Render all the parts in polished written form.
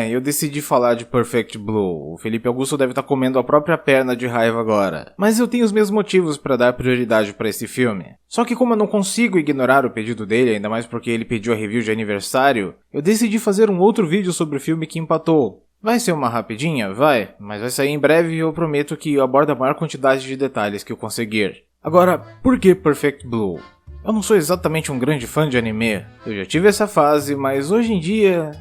Eu decidi falar de Perfect Blue. O Felipe Augusto deve estar comendo a própria perna de raiva agora. Mas eu tenho os mesmos motivos para dar prioridade para esse filme. Só que como eu não consigo ignorar o pedido dele, ainda mais porque ele pediu a review de aniversário, eu decidi fazer um outro vídeo sobre o filme que empatou. Vai ser uma rapidinha? Vai, mas vai sair em breve e eu prometo que eu abordo a maior quantidade de detalhes que eu conseguir. Agora, por que Perfect Blue? Eu não sou exatamente um grande fã de anime, eu já tive essa fase, mas hoje em dia,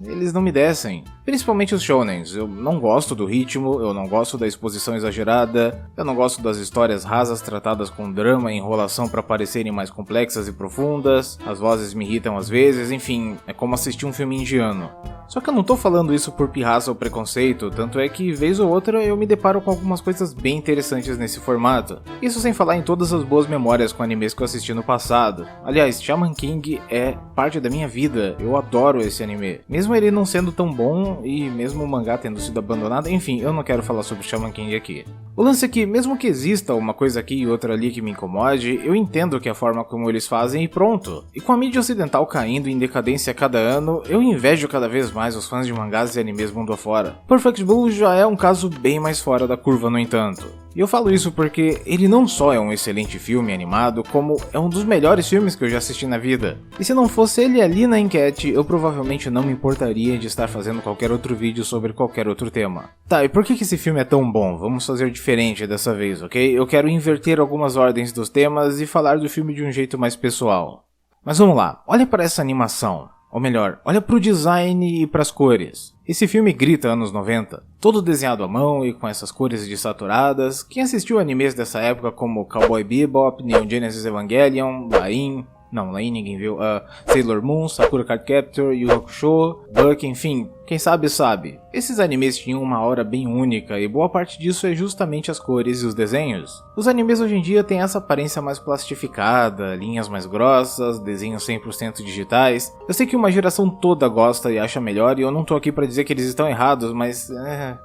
eles não me descem. Principalmente os shounens, eu não gosto do ritmo, eu não gosto da exposição exagerada, eu não gosto das histórias rasas tratadas com drama e enrolação para parecerem mais complexas e profundas, as vozes me irritam às vezes, enfim, é como assistir um filme indiano. Só que eu não tô falando isso por pirraça ou preconceito, tanto é que vez ou outra eu me deparo com algumas coisas bem interessantes nesse formato. Isso sem falar em todas as boas memórias com animes que eu assisti no passado. Aliás, Shaman King é parte da minha vida, eu adoro esse anime. Mesmo ele não sendo tão bom e mesmo o mangá tendo sido abandonado, enfim, eu não quero falar sobre Shaman King aqui. O lance é que, mesmo que exista uma coisa aqui e outra ali que me incomode, eu entendo que é a forma como eles fazem e pronto. E com a mídia ocidental caindo em decadência a cada ano, eu invejo cada vez mais os fãs de mangás e animes mundo afora. Perfect Blue já é um caso bem mais fora da curva, no entanto. E eu falo isso porque ele não só é um excelente filme animado, como é um dos melhores filmes que eu já assisti na vida. E se não fosse ele ali na enquete, eu provavelmente não me importaria de estar fazendo qualquer outro vídeo sobre qualquer outro tema. Tá, e por que esse filme é tão bom? Vamos fazer diferente dessa vez, ok? Eu quero inverter algumas ordens dos temas e falar do filme de um jeito mais pessoal. Mas vamos lá, olha para essa animação. Ou melhor, olha pro design e pras cores. Esse filme grita anos 90, todo desenhado à mão e com essas cores desaturadas. Quem assistiu animes dessa época como Cowboy Bebop, Neon Genesis Evangelion, Lain ninguém viu, Sailor Moon, Sakura Card Captor, Yu Hakusho, Buck, enfim, quem sabe sabe. Esses animes tinham uma aura bem única e boa parte disso é justamente as cores e os desenhos. Os animes hoje em dia têm essa aparência mais plastificada, linhas mais grossas, desenhos 100% digitais. Eu sei que uma geração toda gosta e acha melhor e eu não tô aqui pra dizer que eles estão errados, mas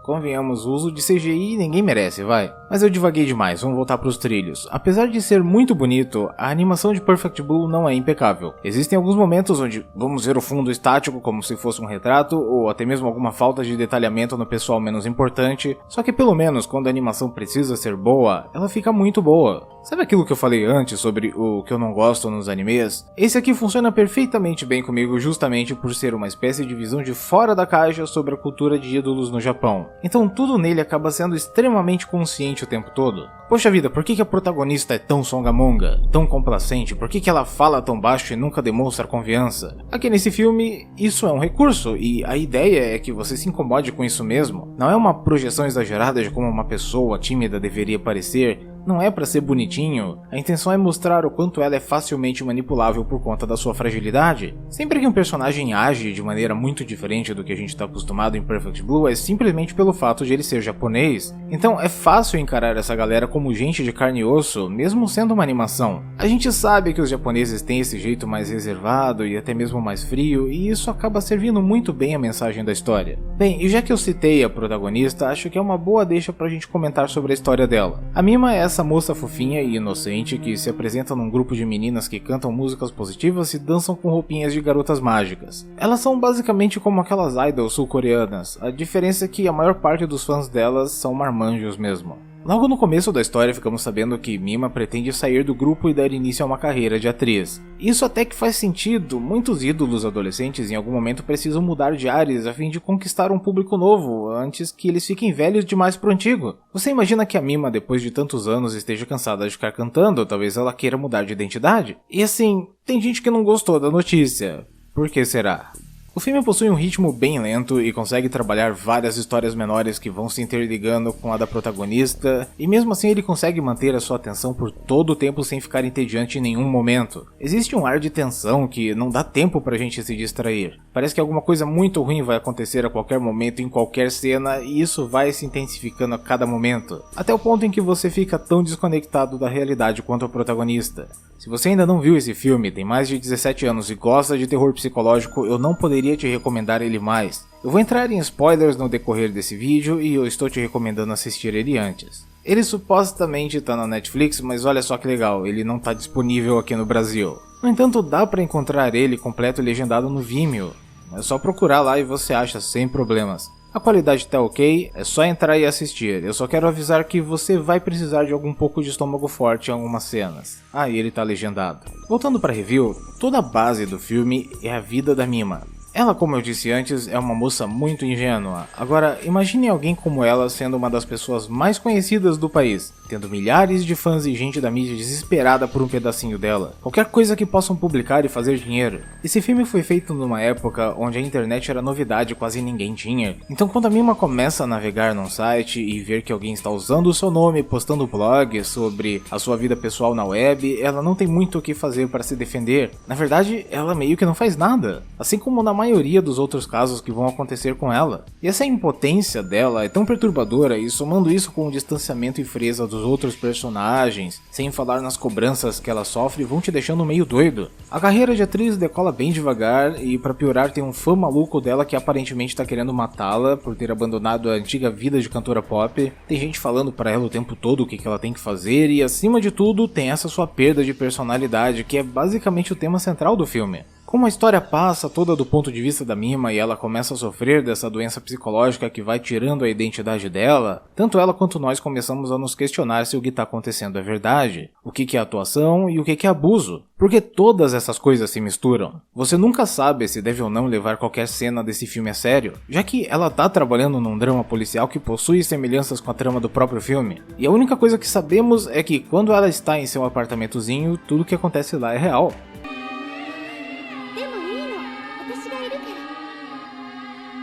convenhamos, o uso de CGI ninguém merece, vai. Mas eu divaguei demais, vamos voltar pros trilhos. Apesar de ser muito bonito, a animação de Perfect Blue não é impecável. Existem alguns momentos onde vamos ver o fundo estático como se fosse um retrato, ou até mesmo alguma falta de detalhamento no pessoal menos importante, só que pelo menos quando a animação precisa ser boa, ela fica muito boa. Sabe aquilo que eu falei antes sobre o que eu não gosto nos animes? Esse aqui funciona perfeitamente bem comigo justamente por ser uma espécie de visão de fora da caixa sobre a cultura de ídolos no Japão. Então tudo nele acaba sendo extremamente consciente o tempo todo. Poxa vida, por que a protagonista é tão songamonga, tão complacente? Por que ela fala tão baixo e nunca demonstra confiança? Aqui nesse filme, isso é um recurso, e a ideia é que você se incomode com isso mesmo. Não é uma projeção exagerada de como uma pessoa tímida deveria parecer, não é pra ser bonitinho, a intenção é mostrar o quanto ela é facilmente manipulável por conta da sua fragilidade. Sempre que um personagem age de maneira muito diferente do que a gente tá acostumado em Perfect Blue é simplesmente pelo fato de ele ser japonês. Então é fácil encarar essa galera como gente de carne e osso, mesmo sendo uma animação. A gente sabe que os japoneses têm esse jeito mais reservado e até mesmo mais frio, e isso acaba servindo muito bem a mensagem da história. Bem, e já que eu citei a protagonista, acho que é uma boa deixa pra gente comentar sobre a história dela. A Mima é essa moça fofinha e inocente que se apresenta num grupo de meninas que cantam músicas positivas e dançam com roupinhas de garotas mágicas. Elas são basicamente como aquelas idols sul-coreanas, a diferença é que a maior parte dos fãs delas são marmanjos mesmo. Logo no começo da história ficamos sabendo que Mima pretende sair do grupo e dar início a uma carreira de atriz. Isso até que faz sentido, muitos ídolos adolescentes em algum momento precisam mudar de ares a fim de conquistar um público novo, antes que eles fiquem velhos demais pro antigo. Você imagina que a Mima depois de tantos anos esteja cansada de ficar cantando, talvez ela queira mudar de identidade? E assim, tem gente que não gostou da notícia. Por que será? O filme possui um ritmo bem lento e consegue trabalhar várias histórias menores que vão se interligando com a da protagonista, e mesmo assim ele consegue manter a sua atenção por todo o tempo sem ficar entediante em nenhum momento. Existe um ar de tensão que não dá tempo pra gente se distrair. Parece que alguma coisa muito ruim vai acontecer a qualquer momento em qualquer cena e isso vai se intensificando a cada momento, até o ponto em que você fica tão desconectado da realidade quanto o protagonista. Se você ainda não viu esse filme, tem mais de 17 anos e gosta de terror psicológico, eu não poderia te recomendar ele mais. Eu vou entrar em spoilers no decorrer desse vídeo e eu estou te recomendando assistir ele antes. Ele supostamente está na Netflix, mas olha só que legal, ele não está disponível aqui no Brasil. No entanto, dá para encontrar ele completo e legendado no Vimeo. é só procurar lá e você acha sem problemas. A qualidade tá ok, é só entrar e assistir. Eu só quero avisar que você vai precisar de algum pouco de estômago forte em algumas cenas. Ah, e ele tá legendado. Voltando pra review, toda a base do filme é a vida da Mima. Ela, como eu disse antes, é uma moça muito ingênua. Agora, imagine alguém como ela sendo uma das pessoas mais conhecidas do país, tendo milhares de fãs e gente da mídia desesperada por um pedacinho dela. Qualquer coisa que possam publicar e fazer dinheiro. Esse filme foi feito numa época onde a internet era novidade e quase ninguém tinha. Então quando a Mima começa a navegar num site e ver que alguém está usando o seu nome, postando blog sobre a sua vida pessoal na web, ela não tem muito o que fazer para se defender. Na verdade, ela meio que não faz nada. Assim como na maioria dos outros casos que vão acontecer com ela. E essa impotência dela é tão perturbadora, e somando isso com o distanciamento e frieza dos outros personagens, sem falar nas cobranças que ela sofre, vão te deixando meio doido. A carreira de atriz decola bem devagar, e pra piorar tem um fã maluco dela que aparentemente tá querendo matá-la por ter abandonado a antiga vida de cantora pop. Tem gente falando pra ela o tempo todo o que ela tem que fazer, e acima de tudo tem essa sua perda de personalidade, que é basicamente o tema central do filme. Como a história passa toda do ponto de vista da Mima e ela começa a sofrer dessa doença psicológica que vai tirando a identidade dela, tanto ela quanto nós começamos a nos questionar se o que está acontecendo é verdade, o que é atuação e o que é abuso, porque todas essas coisas se misturam. Você nunca sabe se deve ou não levar qualquer cena desse filme a sério, já que ela tá trabalhando num drama policial que possui semelhanças com a trama do próprio filme, e a única coisa que sabemos é que quando ela está em seu apartamentozinho, tudo que acontece lá é real.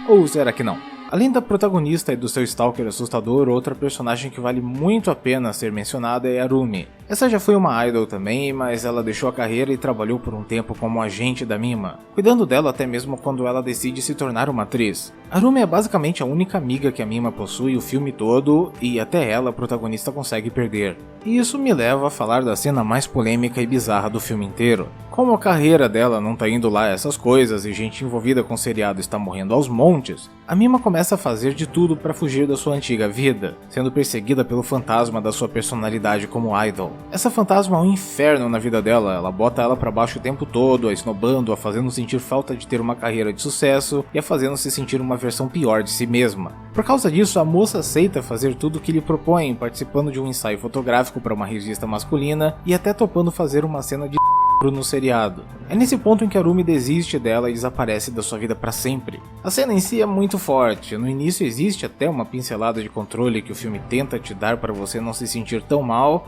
Ou será que não? Além da protagonista e do seu stalker assustador, outra personagem que vale muito a pena ser mencionada é a Rumi. Essa já foi uma idol também, mas ela deixou a carreira e trabalhou por um tempo como agente da Mima, cuidando dela até mesmo quando ela decide se tornar uma atriz. A Rumi é basicamente a única amiga que a Mima possui o filme todo, e até ela a protagonista consegue perder. E isso me leva a falar da cena mais polêmica e bizarra do filme inteiro. Como a carreira dela não tá indo lá essas coisas e gente envolvida com o seriado está morrendo aos montes, a Mima começa a fazer de tudo para fugir da sua antiga vida, sendo perseguida pelo fantasma da sua personalidade como idol. Essa fantasma é um inferno na vida dela, ela bota ela para baixo o tempo todo, a esnobando, a fazendo sentir falta de ter uma carreira de sucesso e a fazendo se sentir uma versão pior de si mesma. Por causa disso, a moça aceita fazer tudo o que lhe propõem, participando de um ensaio fotográfico para uma revista masculina e até topando fazer uma cena de no seriado. É nesse ponto em que a Rumi desiste dela e desaparece da sua vida para sempre. A cena em si é muito forte, no início existe até uma pincelada de controle que o filme tenta te dar para você não se sentir tão mal,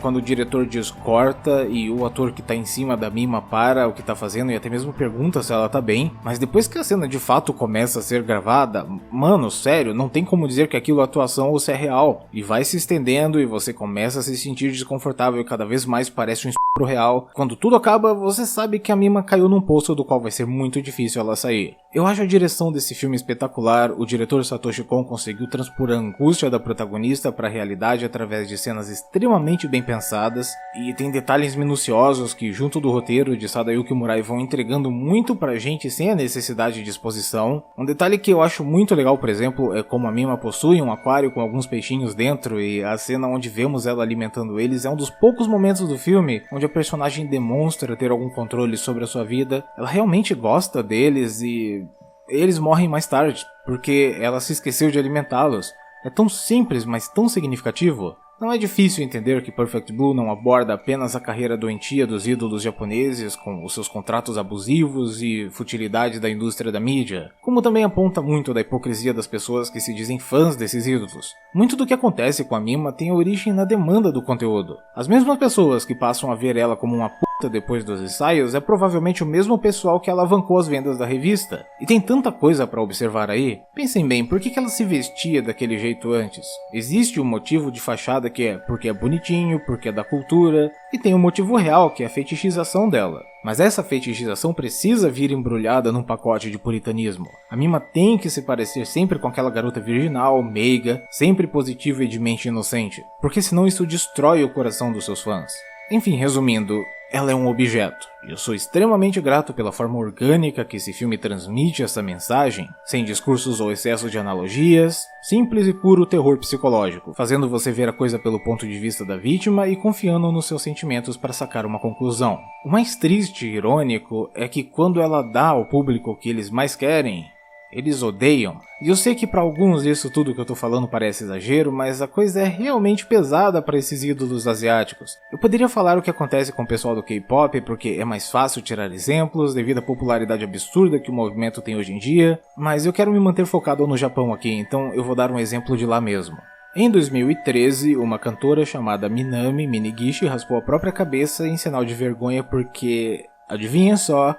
quando o diretor diz corta e o ator que tá em cima da Mima para o que tá fazendo e até mesmo pergunta se ela tá bem, mas depois que a cena de fato começa a ser gravada, mano, sério, não tem como dizer que aquilo é atuação ou se é real, e vai se estendendo e você começa a se sentir desconfortável e cada vez mais parece um estupro real. Quando tudo acaba, você sabe que a Mima caiu num poço do qual vai ser muito difícil ela sair. Eu acho a direção desse filme espetacular, o diretor Satoshi Kon conseguiu transpor a angústia da protagonista para a realidade através de cenas extremamente bem pensadas, e tem detalhes minuciosos que, junto do roteiro de Sadayuki Murai, vão entregando muito pra gente sem a necessidade de exposição. Um detalhe que eu acho muito legal, por exemplo, é como a Mima possui um aquário com alguns peixinhos dentro, e a cena onde vemos ela alimentando eles é um dos poucos momentos do filme onde a personagem demonstra ter algum controle sobre a sua vida. Ela realmente gosta deles e eles morrem mais tarde, porque ela se esqueceu de alimentá-los. É tão simples, mas tão significativo. Não é difícil entender que Perfect Blue não aborda apenas a carreira doentia dos ídolos japoneses com os seus contratos abusivos e futilidade da indústria da mídia, como também aponta muito da hipocrisia das pessoas que se dizem fãs desses ídolos. Muito do que acontece com a Mima tem origem na demanda do conteúdo. As mesmas pessoas que passam a ver ela como uma puta depois dos ensaios é provavelmente o mesmo pessoal que alavancou as vendas da revista. E tem tanta coisa pra observar aí. Pensem bem, por que ela se vestia daquele jeito antes? Existe um motivo de fachada que é porque é bonitinho, porque é da cultura, e tem um motivo real que é a fetichização dela. Mas essa fetichização precisa vir embrulhada num pacote de puritanismo. A Mima tem que se parecer sempre com aquela garota virginal, meiga, sempre positiva e de mente inocente, porque senão isso destrói o coração dos seus fãs. Enfim, resumindo, ela é um objeto. E eu sou extremamente grato pela forma orgânica que esse filme transmite essa mensagem, sem discursos ou excesso de analogias, simples e puro terror psicológico, fazendo você ver a coisa pelo ponto de vista da vítima e confiando nos seus sentimentos para sacar uma conclusão. O mais triste e irônico é que quando ela dá ao público o que eles mais querem, eles odeiam. E eu sei que para alguns isso tudo que eu tô falando parece exagero, mas a coisa é realmente pesada para esses ídolos asiáticos. Eu poderia falar o que acontece com o pessoal do K-pop, porque é mais fácil tirar exemplos devido à popularidade absurda que o movimento tem hoje em dia, mas eu quero me manter focado no Japão aqui, então eu vou dar um exemplo de lá mesmo. Em 2013, uma cantora chamada Minami Minegishi raspou a própria cabeça em sinal de vergonha porque, adivinha só,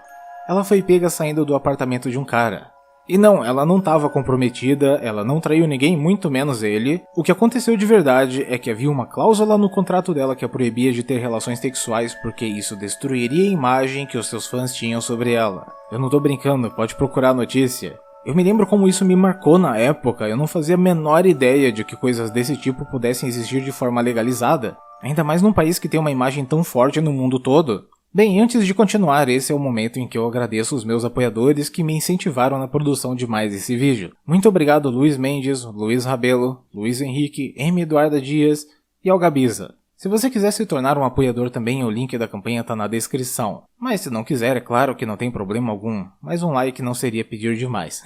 ela foi pega saindo do apartamento de um cara. E não, ela não estava comprometida, ela não traiu ninguém, muito menos ele. O que aconteceu de verdade é que havia uma cláusula no contrato dela que a proibia de ter relações sexuais porque isso destruiria a imagem que os seus fãs tinham sobre ela. Eu não tô brincando, pode procurar a notícia. Eu me lembro como isso me marcou na época, eu não fazia a menor ideia de que coisas desse tipo pudessem existir de forma legalizada. Ainda mais num país que tem uma imagem tão forte no mundo todo. Bem, antes de continuar, esse é o momento em que eu agradeço os meus apoiadores que me incentivaram na produção de mais esse vídeo. Muito obrigado Luiz Mendes, Luiz Rabelo, Luiz Henrique, M. Eduarda Dias e Algabiza. Se você quiser se tornar um apoiador também, o link da campanha tá na descrição. Mas se não quiser, é claro que não tem problema algum, mas um like não seria pedir demais.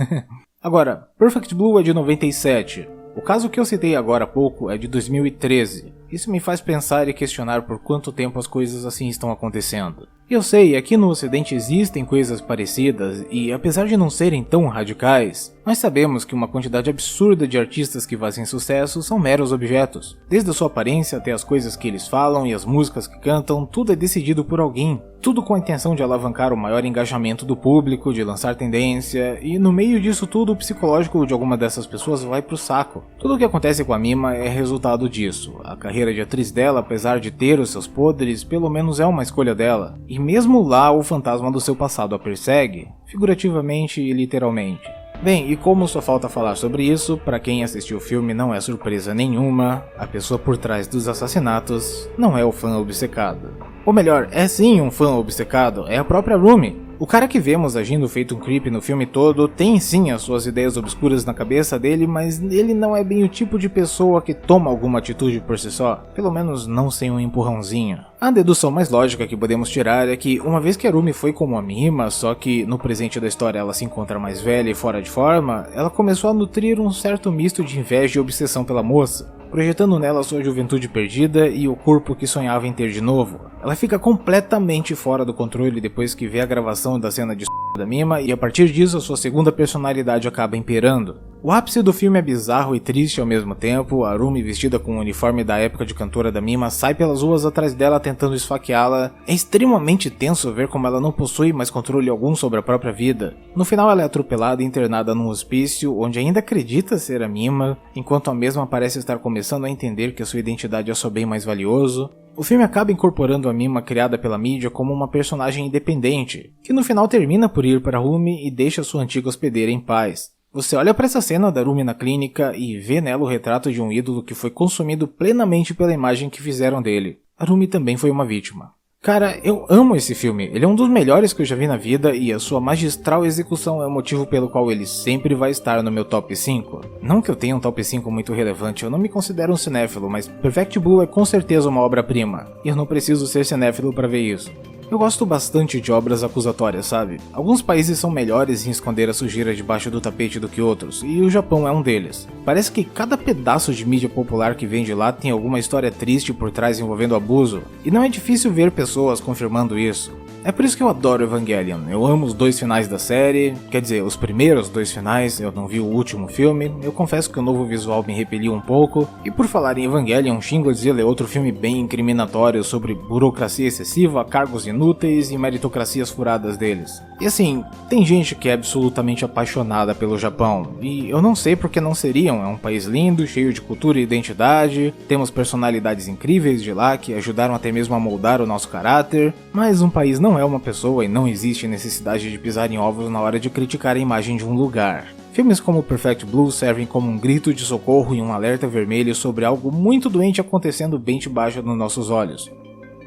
Agora, Perfect Blue é de 97. O caso que eu citei agora há pouco é de 2013. Isso me faz pensar e questionar por quanto tempo as coisas assim estão acontecendo. Eu sei, aqui no ocidente existem coisas parecidas e apesar de não serem tão radicais, nós sabemos que uma quantidade absurda de artistas que fazem sucesso são meros objetos. Desde a sua aparência até as coisas que eles falam e as músicas que cantam, tudo é decidido por alguém. Tudo com a intenção de alavancar o maior engajamento do público, de lançar tendência, e no meio disso tudo o psicológico de alguma dessas pessoas vai pro saco. Tudo o que acontece com a Mima é resultado disso. A carreira de atriz dela, apesar de ter os seus podres, pelo menos é uma escolha dela. E mesmo lá o fantasma do seu passado a persegue, figurativamente e literalmente. Bem, e como só falta falar sobre isso, pra quem assistiu o filme não é surpresa nenhuma, a pessoa por trás dos assassinatos não é o fã obcecado. Ou melhor, é sim um fã obcecado, é a própria Rumi. O cara que vemos agindo feito um creep no filme todo tem sim as suas ideias obscuras na cabeça dele, mas ele não é bem o tipo de pessoa que toma alguma atitude por si só, pelo menos não sem um empurrãozinho. A dedução mais lógica que podemos tirar é que, uma vez que a Rumi foi como a Mima, só que no presente da história ela se encontra mais velha e fora de forma, ela começou a nutrir um certo misto de inveja e obsessão pela moça, projetando nela sua juventude perdida e o corpo que sonhava em ter de novo. Ela fica completamente fora do controle depois que vê a gravação da cena de da Mima e a partir disso a sua segunda personalidade acaba imperando. O ápice do filme é bizarro e triste ao mesmo tempo. A Rumi, vestida com o uniforme da época de cantora da Mima, sai pelas ruas atrás dela tentando esfaqueá-la. É extremamente tenso ver como ela não possui mais controle algum sobre a própria vida. No final ela é atropelada e internada num hospício, onde ainda acredita ser a Mima, enquanto a mesma parece estar começando a entender que a sua identidade é seu bem mais valioso. O filme acaba incorporando a Mima criada pela mídia como uma personagem independente, que no final termina por ir para Rumi e deixa sua antiga hospedeira em paz. Você olha para essa cena da Rumi na clínica e vê nela o retrato de um ídolo que foi consumido plenamente pela imagem que fizeram dele. A Rumi também foi uma vítima. Cara, eu amo esse filme, ele é um dos melhores que eu já vi na vida e a sua magistral execução é o motivo pelo qual ele sempre vai estar no meu top 5. Não que eu tenha um top 5 muito relevante, eu não me considero um cinéfilo, mas Perfect Blue é com certeza uma obra-prima, e eu não preciso ser cinéfilo para ver isso. Eu gosto bastante de obras acusatórias, sabe? Alguns países são melhores em esconder a sujeira debaixo do tapete do que outros, e o Japão é um deles. Parece que cada pedaço de mídia popular que vem de lá tem alguma história triste por trás envolvendo abuso, e não é difícil ver pessoas confirmando isso. É por isso que eu adoro Evangelion, eu amo os dois finais da série, quer dizer, os primeiros dois finais, eu não vi o último filme, eu confesso que o novo visual me repeliu um pouco, e por falar em Evangelion, Shin Godzilla é outro filme bem incriminatório sobre burocracia excessiva, cargos inúteis e meritocracias furadas deles. E assim, tem gente que é absolutamente apaixonada pelo Japão, e eu não sei porque não seriam, é um país lindo, cheio de cultura e identidade, temos personalidades incríveis de lá que ajudaram até mesmo a moldar o nosso caráter, mas um país não é uma pessoa e não existe necessidade de pisar em ovos na hora de criticar a imagem de um lugar. Filmes como Perfect Blue servem como um grito de socorro e um alerta vermelho sobre algo muito doente acontecendo bem debaixo dos nossos olhos.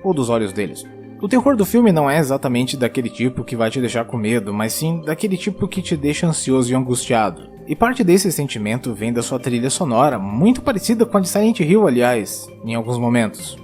Ou dos olhos deles. O terror do filme não é exatamente daquele tipo que vai te deixar com medo, mas sim daquele tipo que te deixa ansioso e angustiado. E parte desse sentimento vem da sua trilha sonora, muito parecida com a de Silent Hill, aliás, em alguns momentos.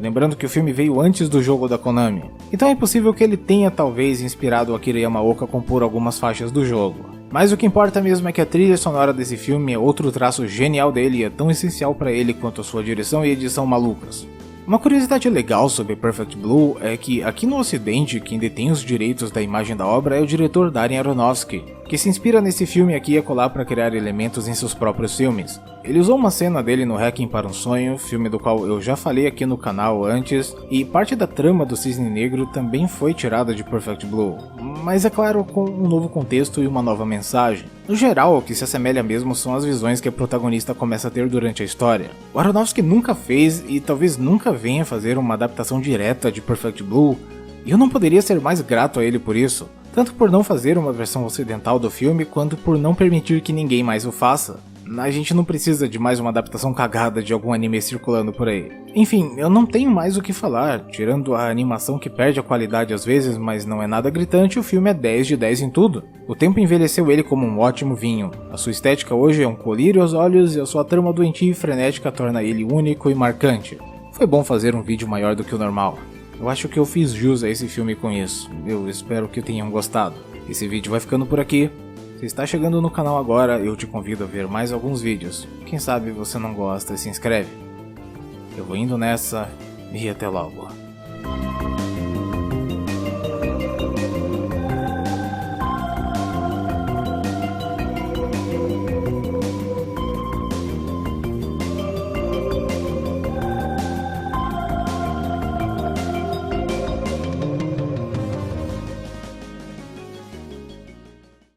Lembrando que o filme veio antes do jogo da Konami, então é possível que ele tenha talvez inspirado o Akira Yamaoka a compor algumas faixas do jogo. Mas o que importa mesmo é que a trilha sonora desse filme é outro traço genial dele e é tão essencial para ele quanto a sua direção e edição malucas. Uma curiosidade legal sobre Perfect Blue é que aqui no ocidente quem detém os direitos da imagem da obra é o diretor Darren Aronofsky, que se inspira nesse filme aqui a colar para criar elementos em seus próprios filmes. Ele usou uma cena dele no Hacking para um Sonho, filme do qual eu já falei aqui no canal antes, e parte da trama do Cisne Negro também foi tirada de Perfect Blue, mas é claro com um novo contexto e uma nova mensagem. No geral, o que se assemelha mesmo são as visões que a protagonista começa a ter durante a história. O Aronofsky nunca fez e talvez nunca venha fazer uma adaptação direta de Perfect Blue, e eu não poderia ser mais grato a ele por isso, tanto por não fazer uma versão ocidental do filme, quanto por não permitir que ninguém mais o faça. A gente não precisa de mais uma adaptação cagada de algum anime circulando por aí. Enfim, eu não tenho mais o que falar, tirando a animação que perde a qualidade às vezes, mas não é nada gritante, o filme é 10 de 10 em tudo. O tempo envelheceu ele como um ótimo vinho, a sua estética hoje é um colírio aos olhos e a sua trama doentia e frenética torna ele único e marcante. Foi bom fazer um vídeo maior do que o normal. Eu acho que eu fiz jus a esse filme com isso, eu espero que tenham gostado. Esse vídeo vai ficando por aqui. Se está chegando no canal agora, eu te convido a ver mais alguns vídeos. Quem sabe você não gosta e se inscreve. Eu vou indo nessa e até logo.